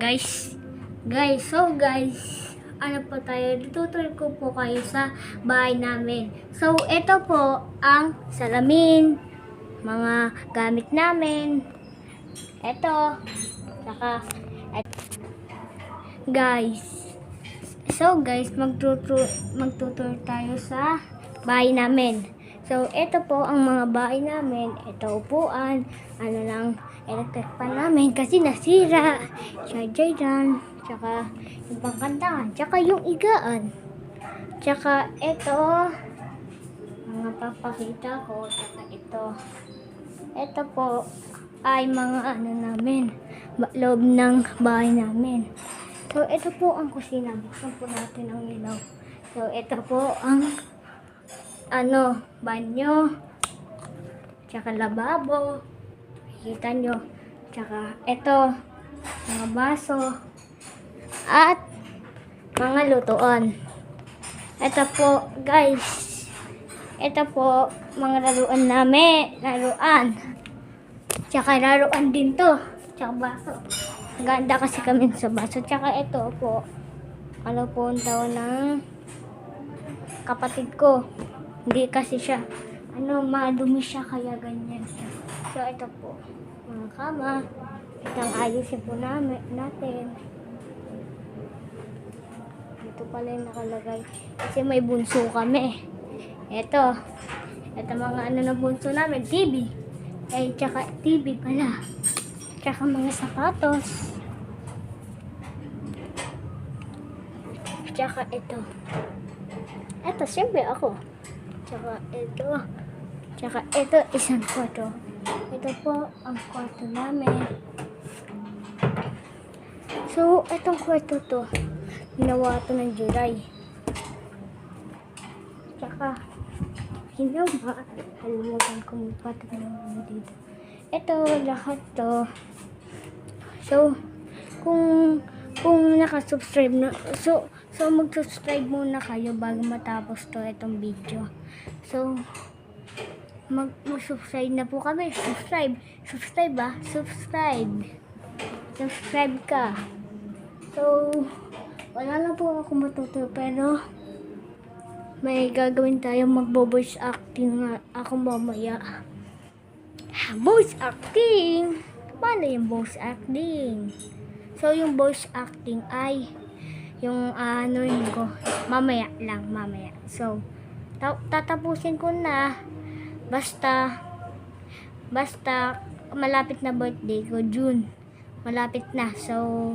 Guys, ano po tayo, tutuloy ko po kayo sa bahay namin. So, ito po ang salamin, mga gamit namin. Ito, saka, guys. So, guys, magtutur tayo sa bahay namin. So, ito po ang mga bahay namin. Ito upuan, ano lang, electric pan namin kasi nasira. Charger dyan, tsaka yung pangkantahan, tsaka yung igaan. Tsaka ito, mga papakita ko, tsaka ito. Ito po ay mga ano namin, loob ng bahay namin. So, ito po ang kusina. Buksan po natin ang ilaw. So, ito po ang banyo, tsaka lababo, kita nyo, tsaka ito, mga baso, at mga lutuan. Ito po, guys, ito po, mga laruan namin, tsaka laruan din to, tsaka baso. Ganda kasi kami sa baso, tsaka ito po, ano po ang tawag ng kapatid ko. Hindi kasi siya, madumi siya kaya ganyan. So, ito po, mga kama. Itang ayusin po natin. Ito pala yung nakalagay. Kasi may bunso kami. Ito mga na bunso namin. TV. Tsaka TV pala. Tsaka mga sapatos. Tsaka ito. Ito, siyempre ako. Tsaka ito, isang kwarto. Ito po ang kwarto namin. So, itong kwarto to, ginawa to ng July. Tsaka, halimutan ko magpatagin dito. Ito, lahat to. So, kung nakasubscribe na, so mag-subscribe muna kayo bago matapos to itong video. So, mag-subscribe na po kami. Subscribe ka. So, wala na po ako matuto, pero may gagawin tayo, magbo-voice acting nga ako mamaya. Voice acting! Paano yung voice acting? So, yung voice acting ay yung ko mamaya. So, tatapusin ko na basta malapit na birthday ko, June. Malapit na. So,